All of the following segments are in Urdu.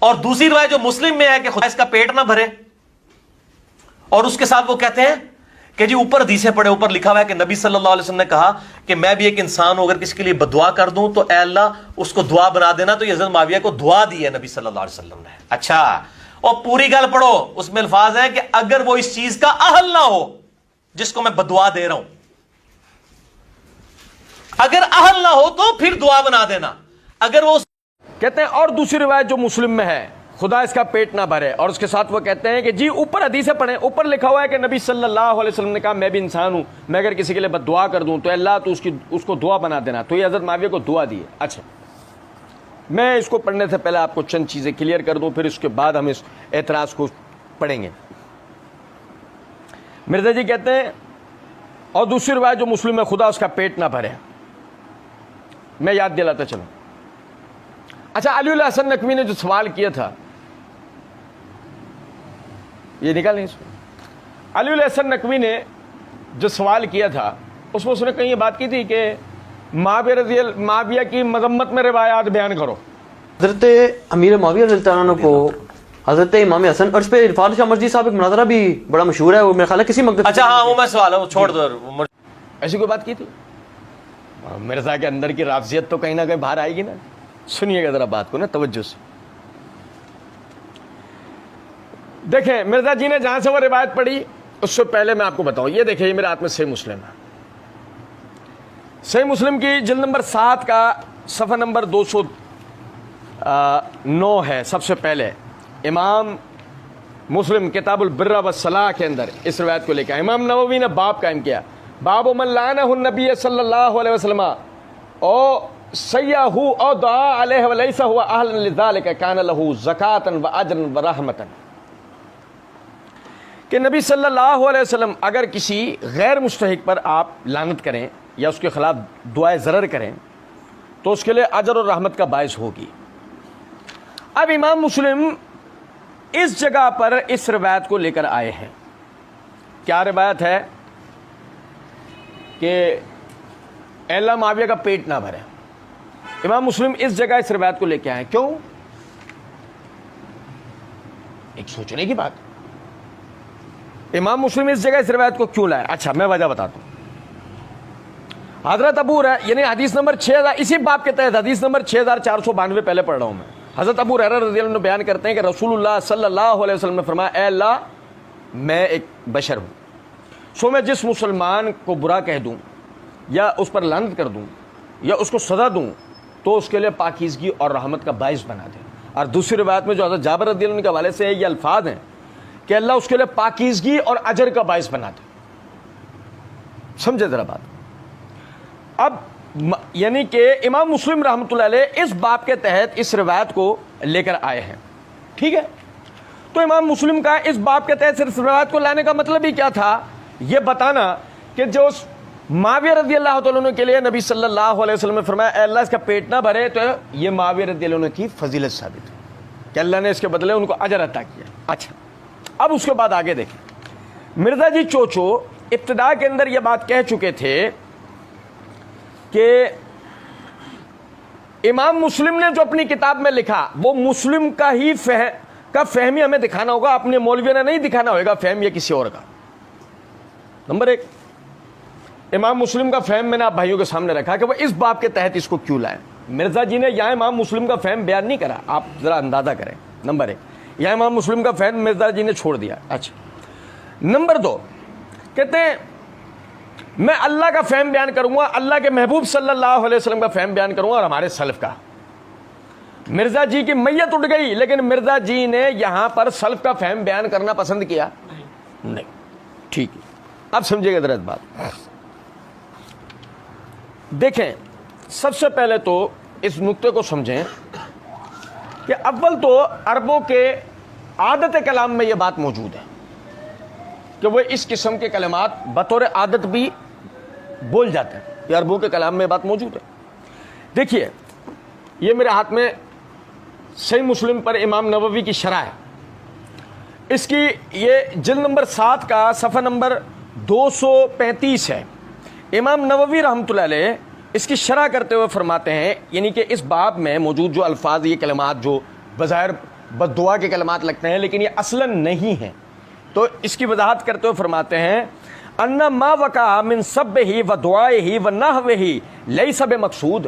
اور دوسری روایت جو مسلم میں ہے کہ خدا اس کا پیٹ نہ بھرے، اور اس کے ساتھ وہ کہتے ہیں کہ جی اوپر حدیثیں پڑھے، اوپر لکھا ہوا ہے کہ نبی صلی اللہ علیہ وسلم نے کہا کہ میں بھی ایک انسان ہوں، اگر کسی کے لیے بدعا کر دوں تو اے اللہ اس کو دعا بنا دینا، تو یہ حضرت معاویہ کو دعا دی ہے نبی صلی اللہ علیہ وسلم نے۔ اچھا، اور پوری گل پڑھو، اس میں الفاظ ہیں کہ اگر وہ اس چیز کا اہل نہ ہو جس کو میں بدعا دے رہا ہوں، اگر اہل نہ ہو تو پھر دعا بنا دینا، اگر وہ کہتے ہیں۔ اور دوسری روایت جو مسلم میں ہے، خدا اس کا پیٹ نہ بھرے، اور اس کے ساتھ وہ کہتے ہیں کہ جی اوپر حدیثیں پڑھیں، اوپر لکھا ہوا ہے کہ نبی صلی اللہ علیہ وسلم نے کہا میں بھی انسان ہوں، میں اگر کسی کے لیے بد دعا کر دوں تو اللہ تو اس کو دعا بنا دینا، تو یہ حضرت معاویہ کو دعا دی ہے۔ اچھا، میں اس کو پڑھنے سے پہلے آپ کو چند چیزیں کلیئر کر دوں، پھر اس کے بعد ہم اس اعتراض کو پڑھیں گے۔ مرزا جی کہتے ہیں اور دوسری روایت جو مسلم ہے، خدا اس کا پیٹ نہ بھرے۔ میں یاد دلاتا چلوں۔ اچھا، علی الحسن نقوی نے جو سوال کیا تھا، یہ نکالیں اس میں، علی الحسن نقوی نے جو سوال کیا تھا اس میں اس نے کہیں یہ بات کی تھی کہ معاویہ کی مذمت میں روایات بیان کرو۔ حضرت امیر معاویہ رضی اللہ عنہ کو حضرت امام حسن، اور اس پہ عرفان شاہ مرزی صاحب ایک مناظرہ بھی بڑا مشہور ہے، وہ میرے خیال ہے کسی مقدس۔ اچھا ہاں، وہ میں سوال ہے، چھوڑ دو۔ ایسی کوئی بات کی تھی؟ مرزا کے اندر کی رافضیت تو کہیں نہ کہیں باہر آئے گی نا۔ سنیے گا ذرا بات کو نا توجہ سے۔ دیکھیں مرزا جی نے جہاں سے وہ روایت پڑھی اس سے پہلے میں آپ کو بتاؤں، یہ دیکھیں، یہ میرے ہاتھ میں صحیح مسلم ہے۔ صحیح مسلم کی جلد نمبر 7 کا صفحہ نمبر 209 ہے۔ سب سے پہلے امام مسلم کتاب البر والصلاح کے اندر اس روایت کو لے کے امام نووی نے باب قائم کیا، باب من لعنہ النبی صلی اللہ علیہ وسلم او سیاہ او دعا علیہ ولیس ہوا اہلا لذالک کان لہ زکاۃ و اجر و رحمۃ، کہ نبی صلی اللہ علیہ وسلم اگر کسی غیر مستحق پر آپ لعنت کریں یا اس کے خلاف دعائے ضرر کریں تو اس کے لیے اجر اور رحمت کا باعث ہوگی۔ اب امام مسلم اس جگہ پر اس روایت کو لے کر آئے ہیں۔ کیا روایت ہے؟ کہ اے اللہ معاویہ کا پیٹ نہ بھرے۔ امام مسلم اس جگہ اس روایت کو لے کے آئے، کیوں؟ ایک سوچنے کی بات، امام مسلم اس جگہ اس روایت کو کیوں لائے؟ اچھا میں وجہ بتاتا ہوں۔ حضرت ابو ہریرہ، یعنی حدیث نمبر 6000، اسی باب کے تحت حدیث نمبر 6492 پہلے پڑھ رہا ہوں میں۔ حضرت ابو ہریرہ رضی اللہ عنہ بیان کرتے ہیں کہ رسول اللہ صلی اللہ علیہ وسلم نے فرمایا، اے اللہ میں ایک بشر ہوں، سو میں جس مسلمان کو برا کہہ دوں یا اس پر لعنت کر دوں یا اس کو سزا دوں تو اس کے لیے پاکیزگی اور رحمت کا باعث بنا دے۔ اور دوسری روایت میں جو حضرت جابر رضی اللہ عنہ کے حوالے سے یہ الفاظ ہیں کہ اللہ اس کے لیے پاکیزگی اور اجر کا باعث بنا دے۔ سمجھے ذرا بات۔ اب یعنی کہ امام مسلم رحمۃ اللہ علیہ اس باب کے تحت اس روایت کو لے کر آئے ہیں، ٹھیک ہے؟ تو امام مسلم کا اس باب کے تحت اس روایت کو لانے کا مطلب ہی کیا تھا؟ یہ بتانا کہ جو معاویہ رضی اللہ تعالیٰ عنہ کے لیے نبی صلی اللہ علیہ وسلم نے فرمایا اے اللہ اس کا پیٹ نہ بھرے، تو یہ معاویہ رضی اللہ عنہ کی فضیلت ثابت ہے کہ اللہ نے اس کے بدلے ان کو اجر عطا کیا۔ اچھا، اب اس کے بعد آگے دیکھیں، مرزا جی چوچو ابتدا کے اندر یہ بات کہہ چکے تھے کہ امام مسلم نے جو اپنی کتاب میں لکھا وہ مسلم کا ہی فہمی ہمیں دکھانا ہوگا، اپنے مولویوں نے نہیں دکھانا ہوگا فہم یا کسی اور کا۔ نمبر 1، امام مسلم کا فہم میں نے آپ بھائیوں کے سامنے رکھا کہ وہ اس باب کے تحت اس کو کیوں لائے۔ مرزا جی نے یہاں امام مسلم کا فہم بیان نہیں کرا، آپ ذرا اندازہ کریں۔ نمبر 1، یہاں امام مسلم کا فہم مرزا جی نے چھوڑ دیا۔ اچھا، نمبر 2 کہتے ہیں میں اللہ کا فہم بیان کروں گا، اللہ کے محبوب صلی اللہ علیہ وسلم کا فہم بیان کروں گا اور ہمارے سلف کا۔ مرزا جی کی میت اٹھ گئی لیکن مرزا جی نے یہاں پر سلف کا فہم بیان کرنا پسند کیا نہیں۔ ٹھیک ہے، اب سمجھے گا درست بات۔ دیکھیں، سب سے پہلے تو اس نقطے کو سمجھیں کہ اول تو عربوں کے عادت کلام میں یہ بات موجود ہے کہ وہ اس قسم کے کلمات بطور عادت بھی بول جاتے ہیں، یہ عربوں کے کلام میں بات موجود ہے۔ دیکھیے، یہ میرے ہاتھ میں صحیح مسلم پر امام نووی کی شرح ہے، اس کی یہ جلد نمبر 7 کا صفحہ نمبر 235 ہے۔ امام نووی رحمۃ اللہ علیہ اس کی شرح کرتے ہوئے فرماتے ہیں، یعنی کہ اس باب میں موجود جو الفاظ، یہ کلمات جو بظاہر بد دعا کے کلمات لگتے ہیں لیکن یہ اصلاً نہیں ہیں. تو اس کی وضاحت کرتے ہوئے فرماتے ہیں ان ما وقع من سبہ و دعائہ و نحوہ لیس بمقصود.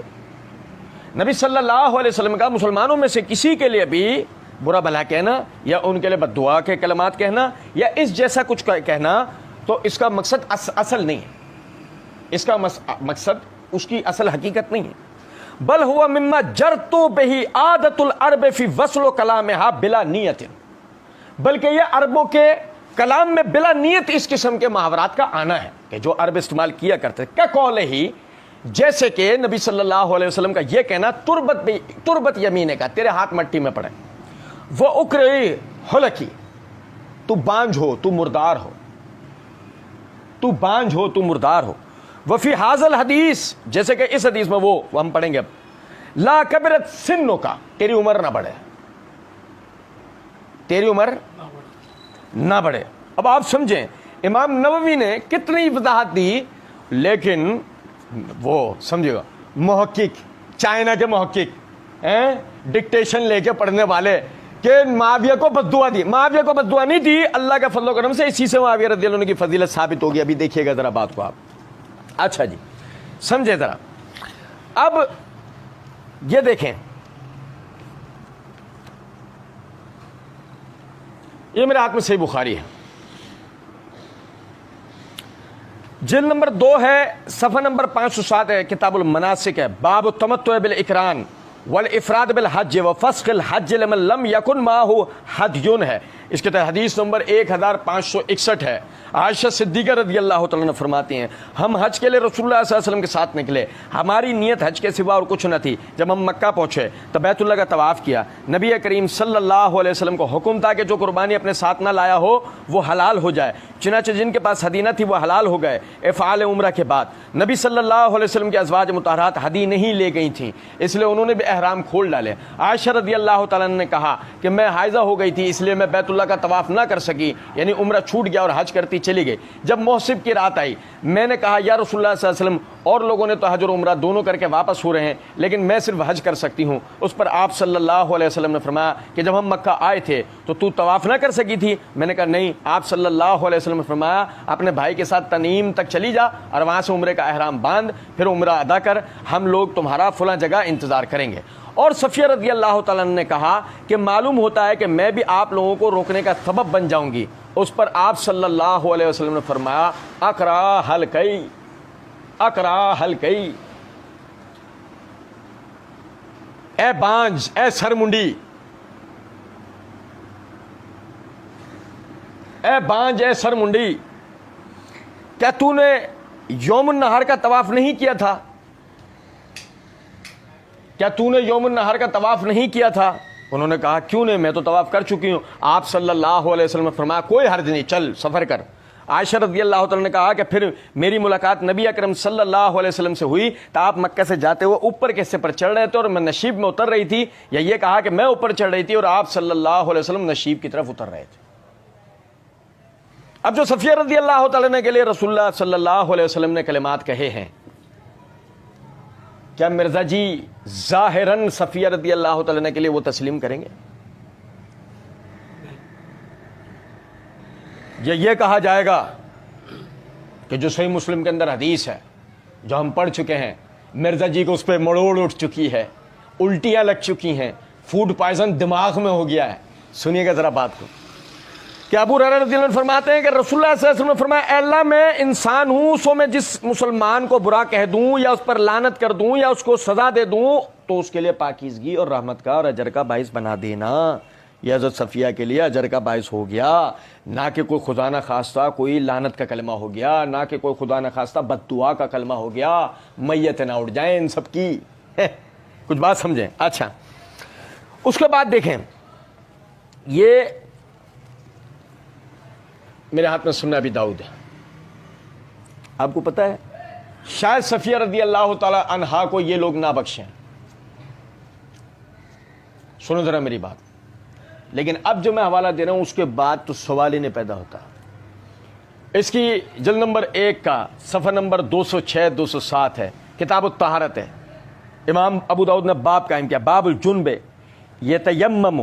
نبی صلی اللہ علیہ وسلم کا مسلمانوں میں سے کسی کے لیے بھی برا بھلا کہنا یا ان کے لیے بد دعا کے کلمات کہنا یا اس جیسا کچھ کہنا تو اس کا مقصد اصل نہیں ہے. اس کا مقصد اس کی اصل حقیقت نہیں ہے. بل ہوا مما جرتو بہی عادت العرب فی وصل و کلامہا بلا نیت. بلکہ یہ عربوں کے کلام میں بلا نیت اس قسم کے محاورات کا آنا ہے کہ جو عرب استعمال کیا کرتے کیا قول ہی، جیسے کہ نبی صلی اللہ علیہ وسلم کا یہ کہنا تربت یمینے کا، تیرے ہاتھ مٹی میں پڑے، وہ اکرئی حلکی، تو بانجھ ہو، تو مردار ہو، تو بانجھ ہو، تو مردار ہو. وفی حاضل حدیث، جیسے کہ اس حدیث میں وہ ہم پڑھیں گے اب، لا کبرت سنوں کا، تیری عمر نہ بڑھے، تیری عمر نہ بڑھے. اب آپ سمجھیں امام نووی نے کتنی وضاحت دی، لیکن وہ سمجھے گا محقق، چائنا کے محقق ڈکٹیشن لے کے پڑھنے والے کہ معاویہ کو بد دعا دی. معاویہ کو بد دعا نہیں دی، اللہ کے فضل و کرم سے اسی سے معاویہ رضی اللہ عنہ کی فضیلت ثابت ہوگی. ابھی دیکھیے گا ذرا بات کو آپ. اچھا جی سمجھے ذرا. اب یہ دیکھیں، یہ میرے ہاتھ میں صحیح بخاری ہے، جلد نمبر 2 ہے، صفحہ نمبر 507 ہے، کتاب المناسک ہے، باب التمتع بالاقران والافراد بالحج وفسخ الحج لمن لم یکن معه حدی ہے. اس کے تحت حدیث نمبر 1561 ہے. عائشہ صدیقہ رضی اللہ تعالیٰ عنہ فرماتی ہیں ہم حج کے لیے رسول اللہ صلی اللہ علیہ وسلم کے ساتھ نکلے، ہماری نیت حج کے سوا اور کچھ نہ تھی. جب ہم مکہ پہنچے تو بیت اللہ کا طواف کیا. نبی کریم صلی اللہ علیہ وسلم کو حکم تھا کہ جو قربانی اپنے ساتھ نہ لایا ہو وہ حلال ہو جائے. چنانچہ جن کے پاس ہدی نہ تھی وہ حلال ہو گئے. افعال عمرہ کے بعد نبی صلی اللہ علیہ وسلم کے ازواج مطہرات ہدی نہیں لے گئی تھیں، اس لیے انہوں نے بھی احرام کھول ڈالے. عائشہ رضی اللہ تعالیٰ عنہ نے کہا کہ میں حائضہ ہو گئی تھی، اس لیے میں بیت اللہ کا طواف نہ کر سکی، یعنی عمرہ چھوٹ گیا اور حج کرتی چلی گئی. جب محسب کی رات آئی میں نے کہا یا رسول اللہ صلی اللہ علیہ وسلم اور لوگوں نے تو حج اور عمرہ دونوں کر کے واپس ہو رہے ہیں لیکن میں صرف حج کر سکتی ہوں. اس پر آپ صلی اللہ علیہ وسلم نے فرمایا کہ جب ہم مکہ آئے تھے تو طواف نہ کر سکی تھی؟ میں نے کہا نہیں. آپ صلی اللہ علیہ وسلم نے فرمایا اپنے بھائی کے ساتھ تنعیم تک چلی جا اور وہاں سے عمرے کا احرام باندھ، پھر عمرہ ادا کر، ہم لوگ تمہارا فلاں جگہ انتظار کریں گے. اور صفیہ رضی اللہ تعالیٰ نے کہا کہ معلوم ہوتا ہے کہ میں بھی آپ لوگوں کو روکنے کا سبب بن جاؤں گی. اس پر آپ صلی اللہ علیہ وسلم نے فرمایا اقرا حلقی، اقرا حلقی، اے بانج، اے سر منڈی، اے بانج، اے سر منڈی، کیا تو نے یوم النہار کا طواف نہیں کیا تھا؟ کیا تو نے یوم النہار کا طواف نہیں کیا تھا؟ انہوں نے کہا کیوں نہیں، میں تو طواف کر چکی ہوں. آپ صلی اللہ علیہ وسلم نے فرمایا کوئی حرج نہیں، چل سفر کر. عائشہ رضی اللہ تعالیٰ نے کہا کہ پھر میری ملاقات نبی اکرم صلی اللہ علیہ وسلم سے ہوئی تو آپ مکہ سے جاتے ہوئے اوپر کے حصے پر چڑھ رہے تھے اور میں نشیب میں اتر رہی تھی، یا یہ کہا کہ میں اوپر چڑھ رہی تھی اور آپ صلی اللہ علیہ وسلم نشیب کی طرف اتر رہے تھے. اب جو صفیہ رضی اللہ تعالیٰ کے لیے رسول اللہ صلی اللہ علیہ وسلم نے کلمات کہے ہیں، کیا مرزا جی ظاہراً صفیہ رضی اللہ تعالیٰ کے لیے وہ تسلیم کریں گے؟ یہ کہا جائے گا کہ جو صحیح مسلم کے اندر حدیث ہے جو ہم پڑھ چکے ہیں، مرزا جی کو اس پہ مڑوڑ اٹھ چکی ہے، الٹیاں لگ چکی ہیں، فوڈ پوائزن دماغ میں ہو گیا ہے. سنیے گا ذرا بات کو کہ ابو ہریرہ رضی اللہ عنہ فرماتے ہیں کہ رسول اللہ صلی اللہ علیہ وسلم نے فرمایا اے اللہ میں انسان ہوں، سو میں جس مسلمان کو برا کہہ دوں یا اس پر لعنت کر دوں یا اس کو سزا دے دوں تو اس کے لیے پاکیزگی اور رحمت کا اور اجر کا باعث بنا دینا. یہ حضرت صفیہ کے لیے اجر کا باعث ہو گیا، نہ کہ کوئی خدا نہ خواستہ کوئی لعنت کا کلمہ ہو گیا، نہ کہ کوئی خدا نہ خواستہ بد دعا کا کلمہ ہو گیا. میت نہ اٹھ جائیں ان سب کی. کچھ بات سمجھیں. اچھا اس کے بعد دیکھیں، یہ میرے ہاتھ میں سنن ابی داؤد ہے. آپ کو پتہ ہے شاید صفیہ رضی اللہ تعالی عنہا کو یہ لوگ نہ بخشیں. سنو ذرا میری بات. لیکن اب جو میں حوالہ دے رہا ہوں اس کے بعد تو سوال ہی نہیں پیدا ہوتا. اس کی جلد نمبر 1 کا صفحہ نمبر 206 207 ہے، کتاب الطہارت ہے. امام ابو داؤد نے باب قائم کیا، باب الجنب یتیمم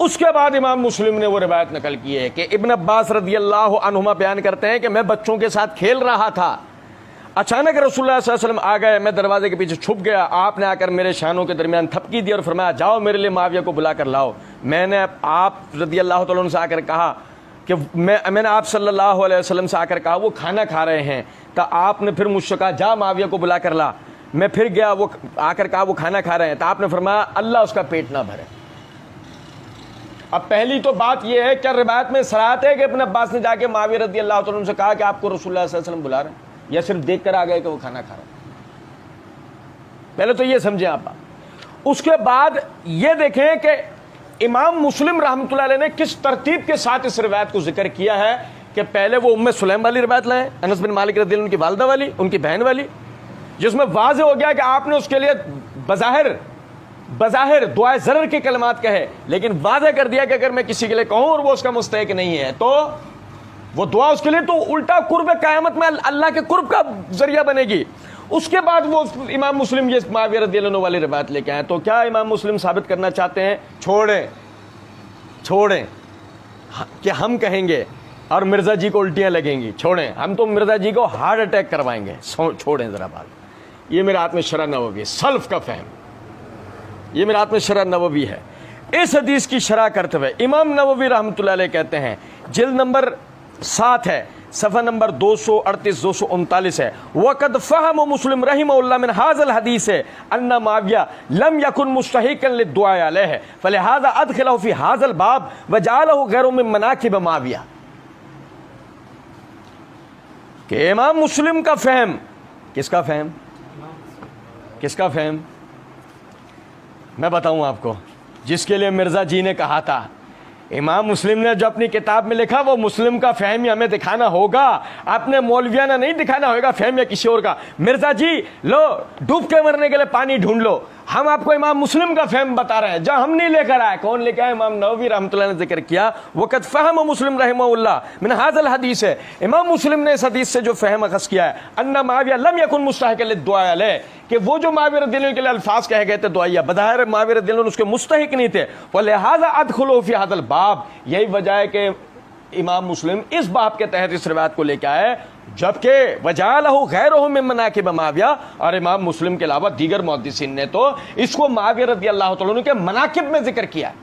اس کے بعد امام مسلم نے وہ روایت نقل کی ہے کہ ابن عباس رضی اللہ عنہما بیان کرتے ہیں کہ میں بچوں کے ساتھ کھیل رہا تھا, اچانک رسول اللہ صلی اللہ علیہ وسلم آ گئے, میں دروازے کے پیچھے چھپ گیا, آپ نے آ کر میرے شانوں کے درمیان تھپکی دی اور فرمایا جاؤ میرے لیے معاویہ کو بلا کر لاؤ. میں نے آپ رضی اللہ تعالیٰ عنہ سے آ کر کہا کہ میں نے آپ صلی اللہ علیہ وسلم سے آ کر کہا وہ کھانا کھا رہے ہیں, تو آپ نے پھر مجھ سے کہا جا معاویہ کو بلا کر لا. میں پھر گیا, وہ آ کر کہا وہ کھانا کھا رہے ہیں, تو آپ نے فرمایا اللہ اس کا پیٹ نہ بھرے. اب پہلی تو بات یہ ہے, کیا روایت میں صراحت ہے کہ ابن عباس نے جا کے معاویہ رضی اللہ تعالیٰ عنہ سے کہا کہ آپ کو رسول اللہ صلی اللہ علیہ وسلم بلا رہے ہیں, یا صرف دیکھ کر آ گئے کہ وہ کھانا کھا رہے ہیں؟ پہلے تو یہ سمجھیں آپ. اس کے بعد یہ دیکھیں کہ امام مسلم رحمۃ اللہ علیہ نے کس ترتیب کے ساتھ اس روایت کو ذکر کیا ہے کہ پہلے وہ ام سلیم والی روایت لائے, انس بن مالک رضی اللہ عنہ کی والدہ والی, ان کی بہن والی, جس میں واضح ہو گیا کہ آپ نے اس کے لیے بظاہر دعائے ضرر کے کلمات کہے, لیکن واضح کر دیا کہ اگر میں کسی کے لیے کہوں اور وہ اس کا مستحق نہیں ہے تو وہ دعا اس کے لیے تو الٹا قرب قیامت میں اللہ کے قرب کا ذریعہ بنے گی. اس کے بعد وہ امام مسلم یہ معاویہ رضی اللہ عنہ والی روایت لے کے آئے. تو کیا امام مسلم ثابت کرنا چاہتے ہیں چھوڑیں کہ ہم کہیں گے اور مرزا جی کو الٹیاں لگیں گی, چھوڑیں, ہم تو مرزا جی کو ہارٹ اٹیک کروائیں گے, چھوڑیں ذرا بات. یہ میرے ہاتھ میں شرح نووی سلف کا فہم, یہ میرے ہاتھ میں شرح نووی ہے. اس حدیث کی شرح کرتے ہوئے امام نووی رحمۃ اللہ علیہ کہتے ہیں, جلد نمبر 7 ہے, صفحہ نمبر 238 239 ہے, وقد فهم مسلم رحمہ اللہ من هذا الحدیث ان معاویہ لم يكن مستحقا للدعاء علیہ فلهذا ادخله في هذا الباب وجعله غیر من مناقب معاویہ. کہ امام مسلم کا فہم, کس کا فہم میں بتاؤں آپ کو, جس کے لیے مرزا جی نے کہا تھا. امام مسلم نے جو اپنی کتاب میں لکھا وہ مسلم کا فہم ہی ہمیں دکھانا ہوگا, اپنے مولویانہ نہیں دکھانا ہوگا فہم یا کسی اور کا. مرزا جی لو ڈوب کے مرنے کے لیے پانی ڈھونڈ لو, ہم آپ کو امام مسلم کا فہم بتا رہے ہیں جو ہم نہیں لے کر آئے. کون لے کے آئے؟ امام نووی رحمۃ اللہ نے ذکر کیا وقت فہم مسلم رحمہ اللہ من هذا الحدیث ہے, امام مسلم نے اس حدیث سے جو فہم اخذ کیا ہے ان معاویہ لم یکن مستحق للدعاء علیہ, کہ وہ جو معاویہ رضی اللہ عنہ کے لیے الفاظ کہے گئے تھے دعائیہ, بظاہر معاویہ رضی اللہ عنہ اس کے مستحق نہیں تھے. ولہذا ادخلوا فی هذا الباب, یہی وجہ ہے کہ امام مسلم اس باب کے تحت اس روایت کو لے کے آئے, جبکہ وجعلہ غیرہ من مناقب معاویہ, اور امام مسلم کے علاوہ دیگر محدثین نے تو اس کو معاویہ رضی اللہ تعالیٰ عنہ کے مناقب میں ذکر کیا ہے.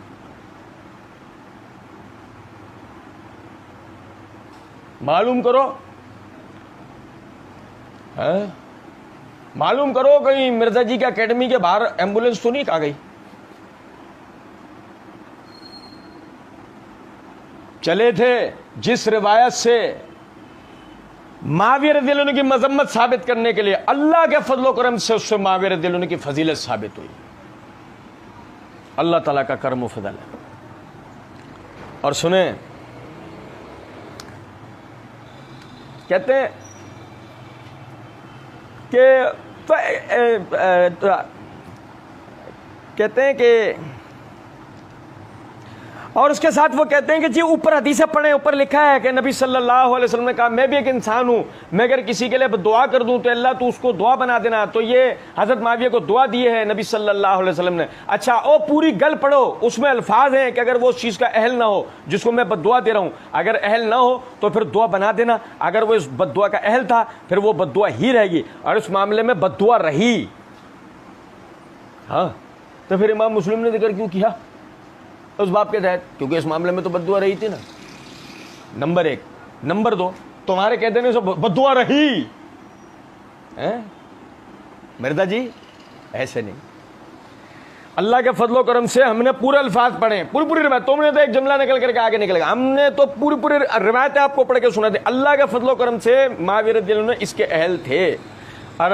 معلوم کرو کہیں مرزا جی کے اکیڈمی کے باہر ایمبولینس تو نہیں آ گئی. چلے تھے جس روایت سے معاویہ رضی اللہ عنہ کی مذمت ثابت کرنے کے لیے, اللہ کے فضل و کرم سے اس سے معاویہ رضی اللہ عنہ کی فضیلت ثابت ہوئی. اللہ تعالیٰ کا کرم و فضل ہے. اور سنیں, کہتے ہیں کہ اور اس کے ساتھ وہ کہتے ہیں کہ جی اوپر حدیثیں پڑھیں, اوپر لکھا ہے کہ نبی صلی اللہ علیہ وسلم نے کہا میں بھی ایک انسان ہوں, میں اگر کسی کے لیے دعا کر دوں تو اللہ تو اس کو دعا بنا دینا. تو یہ حضرت معاویہ کو دعا دی ہے نبی صلی اللہ علیہ وسلم نے. اچھا او پوری گل پڑھو, اس میں الفاظ ہیں کہ اگر وہ اس چیز کا اہل نہ ہو جس کو میں بد دعا دے رہا ہوں, اگر اہل نہ ہو تو پھر دعا بنا دینا, اگر وہ اس بد دعا کا اہل تھا پھر وہ بد دعا ہی رہے گی. اور اس معاملے میں بد دعا رہی, ہاں, تو پھر امام مسلم نے ذکر کیوں کیا اس باب کے تحت؟ کیونکہ اس معاملے میں تو بد دعا رہی تھی نا, نمبر 1. نمبر 2, تمہارے کہہ دینے سے بد دعا رہی, مرزا جی ایسے نہیں. اللہ کے فضل و کرم سے ہم نے پورے الفاظ پڑھے, پوری روایت. تم نے تو ایک جملہ نکل کر کے آگے نکل گیا, ہم نے تو پوری روایتیں آپ کو پڑھ کے سنا دی. اللہ کے فضل و کرم سے معاویہ رضی اللہ عنہ اس کے اہل تھے. اور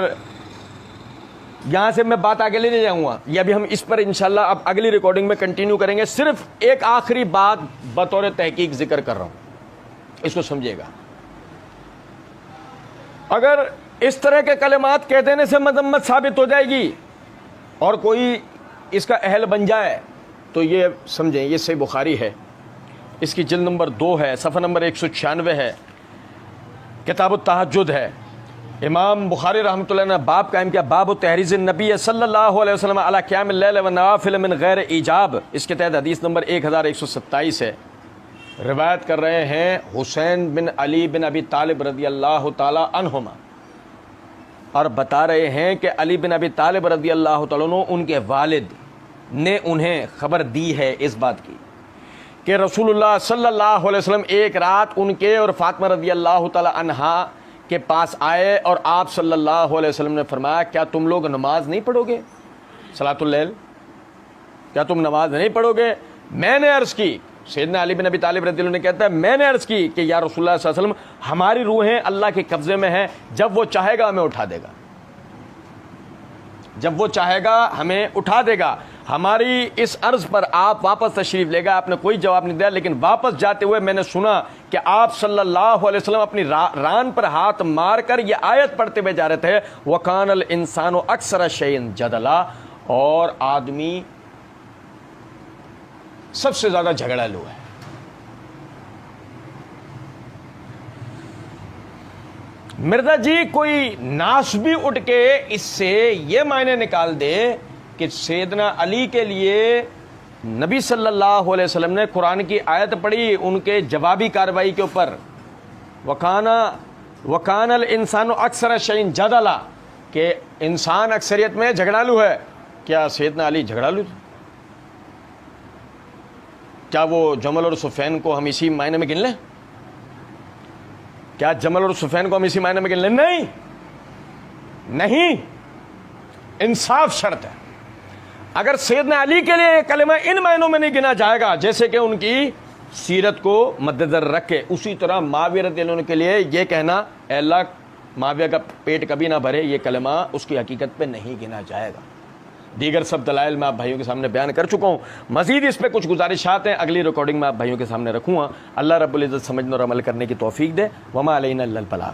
یہاں سے میں بات آگے لے جاؤں گا, یا بھی ہم اس پر انشاءاللہ اب اگلی ریکارڈنگ میں کنٹینیو کریں گے. صرف ایک آخری بات بطور تحقیق ذکر کر رہا ہوں, اس کو سمجھیے گا. اگر اس طرح کے کلمات کہہ دینے سے مذمت ثابت ہو جائے گی اور کوئی اس کا اہل بن جائے تو یہ سمجھیں یہ صحیح بخاری ہے, اس کی جلد نمبر 2 ہے, صفحہ نمبر 196 ہے, کتاب التہجد ہے. امام بخاری رحمۃ اللہ نے باب قائم کیا، باب تحریض النبی صلی اللہ علیہ وسلم علی قیام اللیل والنوافل من غیر ایجاب، اس کے تحت حدیث نمبر 1127 ہے۔ روایت کر رہے ہیں حسین بن علی بن ابی طالب رضی اللہ تعالی عنہما، اور بتا رہے ہیں کہ علی بن ابی طالب رضی اللہ تعالیٰ عنہ ان کے والد نے انہیں خبر دی ہے اس بات کی کہ رسول اللہ صلی اللہ علیہ وسلم ایک رات ان کے اور فاطمہ رضی اللہ تعالی عنہا کے پاس آئے، اور آپ صلی اللہ علیہ وسلم نے فرمایا کیا تم لوگ نماز نہیں پڑھو گے، صلاۃ اللیل، کیا تم نماز نہیں پڑھو گے؟ میں نے عرض کی، سیدنا علی بن ابی طالب رضی اللہ عنہ نے کہتا ہے میں نے عرض کی کہ یا رسول اللہ صلی اللہ علیہ وسلم ہماری روحیں اللہ کے قبضے میں ہیں، جب وہ چاہے گا ہمیں اٹھا دے گا، جب وہ چاہے گا ہمیں اٹھا دے گا۔ ہماری اس عرض پر آپ واپس تشریف لے گا، آپ نے کوئی جواب نہیں دیا، لیکن واپس جاتے ہوئے میں نے سنا کہ آپ صلی اللہ علیہ وسلم اپنی ران پر ہاتھ مار کر یہ آیت پڑھتے ہوئے جا رہے تھے وَكَانَ الْإِنسَانُ أَكْثَرَ شَيْءٍ جَدَلًا، اور آدمی سب سے زیادہ جھگڑالو ہے۔ مرزا جی کوئی ناس بھی اٹھ کے اس سے یہ معنی نکال دے کہ سیدنا علی کے لیے نبی صلی اللہ علیہ وسلم نے قرآن کی آیت پڑھی ان کے جوابی کارروائی کے اوپر، وَكَانَ الْإِنسَانُ أَكْثَرَ شَيْءٍ جَدَلًا، کہ انسان اکثریت میں جھگڑالو ہے۔ کیا سیدنا علی جھگڑالو تھے؟ کیا وہ جمل اور صفین کو ہم اسی معنی میں گن لیں؟ کیا جمل اور صفین کو ہم اسی معنی میں گن لیں؟ نہیں نہیں، انصاف شرط ہے۔ اگر سیدنا علی کے لیے یہ کلمہ ان معنوں میں نہیں گنا جائے گا جیسے کہ ان کی سیرت کو مد نظر رکھے، اسی طرح معاویہ رضی اللہ عنہ کے لیے یہ کہنا اے اللہ معاویہ کا پیٹ کبھی نہ بھرے، یہ کلمہ اس کی حقیقت پہ نہیں گنا جائے گا۔ دیگر سب دلائل میں آپ بھائیوں کے سامنے بیان کر چکا ہوں، مزید اس پہ کچھ گزارشات ہیں، اگلی ریکارڈنگ میں آپ بھائیوں کے سامنے رکھوں گا۔ اللہ رب العزت سمجھنے اور عمل کرنے کی توفیق دے۔ وما علینا الا البلاغ۔